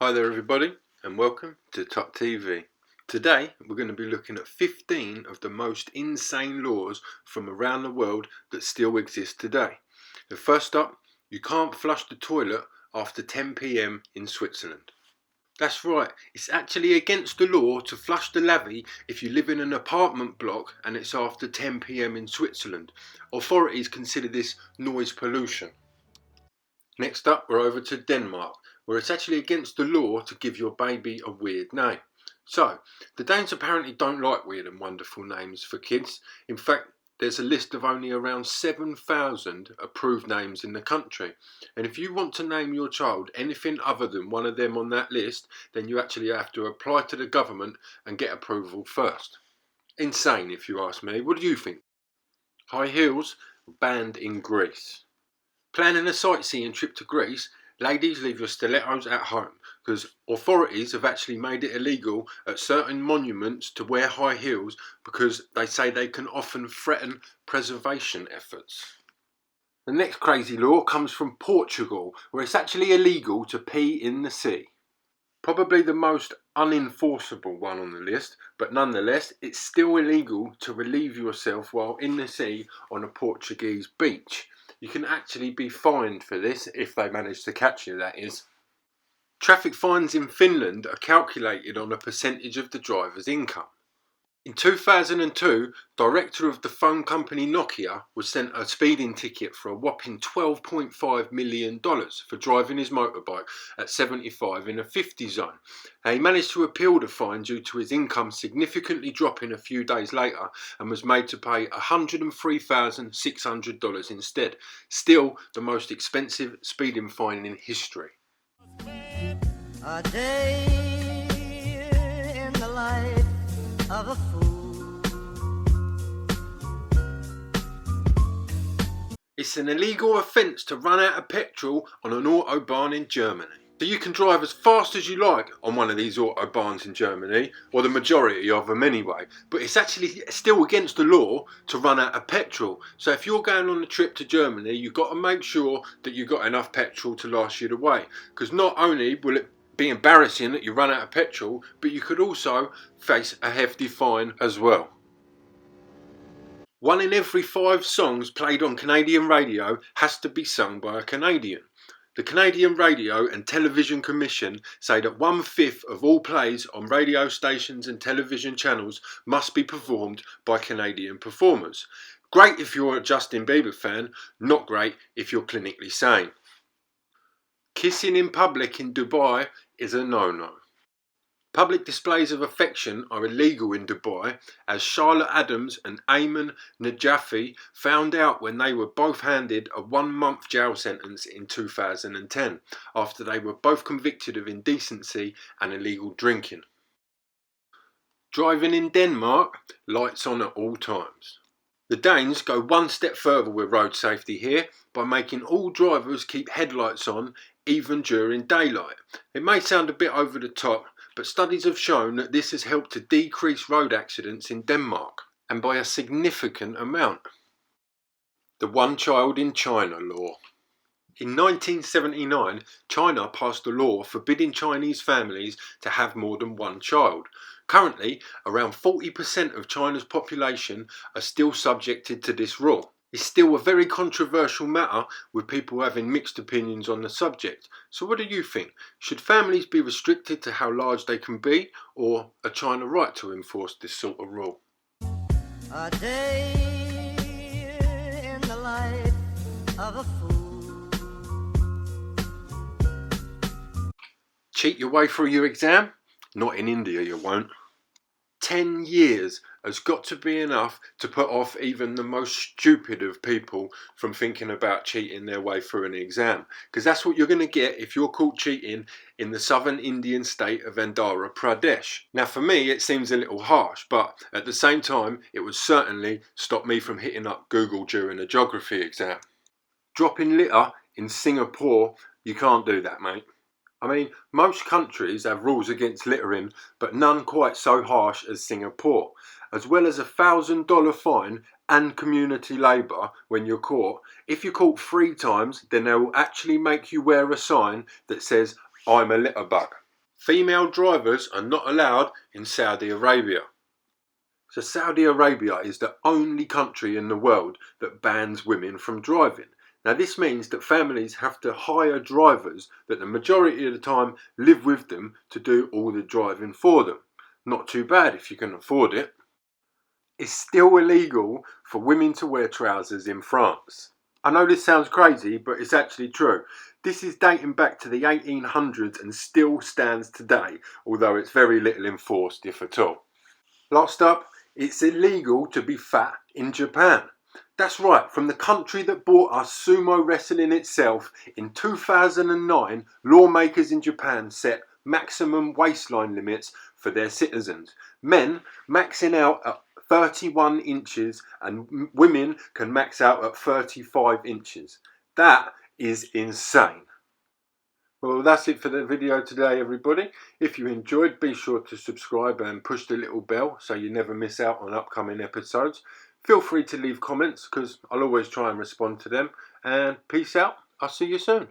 Hi there everybody and welcome to Top TV. Today we're going to be looking at 15 of the most insane laws from around the world that still exist today. The first up, you can't flush the toilet after 10 PM in Switzerland. That's right, it's actually against the law to flush the lavvy if you live in an apartment block and it's after 10 PM in Switzerland. Authorities consider this noise pollution. Next up, we're over to Denmark, where it's actually against the law to give your baby a weird name. So, the Danes apparently don't like weird and wonderful names for kids. In fact, there's a list of only around 7,000 approved names in the country. And if you want to name your child anything other than one of them on that list, then you actually have to apply to the government and get approval first. Insane, if you ask me. What do you think? High heels banned in Greece. Planning a sightseeing trip to Greece, ladies, leave your stilettos at home because authorities have actually made it illegal at certain monuments to wear high heels because they say they can often threaten preservation efforts. The next crazy law comes from Portugal, where it's actually illegal to pee in the sea. Probably the most unenforceable one on the list, but nonetheless it's still illegal to relieve yourself while in the sea on a Portuguese beach. You can actually be fined for this if they manage to catch you, that is. Traffic fines in Finland are calculated on a percentage of the driver's income. In 2002, director of the phone company Nokia was sent a speeding ticket for a whopping $12.5 million for driving his motorbike at 75 in a 50 zone. He managed to appeal the fine due to his income significantly dropping a few days later and was made to pay $103,600 instead. Still the most expensive speeding fine in history. A day in the life of a fool. It's an illegal offence to run out of petrol on an autobahn in Germany. So you can drive as fast as you like on one of these autobahns in Germany, or the majority of them anyway, but it's actually still against the law to run out of petrol. So if you're going on a trip to Germany, you've got to make sure that you've got enough petrol to last you the way, because not only will it be embarrassing that you run out of petrol, but you could also face a hefty fine as well. 1 in every 5 songs played on Canadian radio has to be sung by a Canadian. The Canadian Radio and Television Commission say that 1/5 of all plays on radio stations and television channels must be performed by Canadian performers. Great if you're a Justin Bieber fan, not great if you're clinically sane. Kissing in public in Dubai is a no-no. Public displays of affection are illegal in Dubai, as Charlotte Adams and Ayman Najafi found out when they were both handed a 1-month jail sentence in 2010, after they were both convicted of indecency and illegal drinking. Driving in Denmark, lights on at all times. The Danes go one step further with road safety here by making all drivers keep headlights on even during daylight. It may sound a bit over the top, but studies have shown that this has helped to decrease road accidents in Denmark, and by a significant amount. The One Child in China law. In 1979, China passed a law forbidding Chinese families to have more than one child. Currently, around 40% of China's population are still subjected to this rule. It's still a very controversial matter, with people having mixed opinions on the subject. So what do you think? Should families be restricted to how large they can be, or are China right to enforce this sort of rule? A day in the life of a fool. Cheat your way through your exam? Not in India, you won't. 10 years has got to be enough to put off even the most stupid of people from thinking about cheating their way through an exam, because that's what you're going to get if you're caught cheating in the southern Indian state of Andhra Pradesh. Now for me it seems a little harsh, but at the same time it would certainly stop me from hitting up Google during a geography exam. Dropping litter in Singapore, you can't do that, mate. I mean, most countries have rules against littering, but none quite so harsh as Singapore. As well as a $1,000 fine and community labour when you're caught, if you're caught 3 times, then they will actually make you wear a sign that says, "I'm a litterbug." Female drivers are not allowed in Saudi Arabia. So Saudi Arabia is the only country in the world that bans women from driving. Now this means that families have to hire drivers that the majority of the time live with them to do all the driving for them. Not too bad if you can afford it. It's still illegal for women to wear trousers in France. I know this sounds crazy, but it's actually true. This is dating back to the 1800s and still stands today, although it's very little enforced, if at all. Last up, it's illegal to be fat in Japan. That's right, from the country that bought us sumo wrestling itself, in 2009, lawmakers in Japan set maximum waistline limits for their citizens. Men maxing out at 31 inches and women can max out at 35 inches. That is insane. Well, that's it for the video today, everybody. If you enjoyed, be sure to subscribe and push the little bell so you never miss out on upcoming episodes. Feel free to leave comments because I'll always try and respond to them. And peace out. I'll see you soon.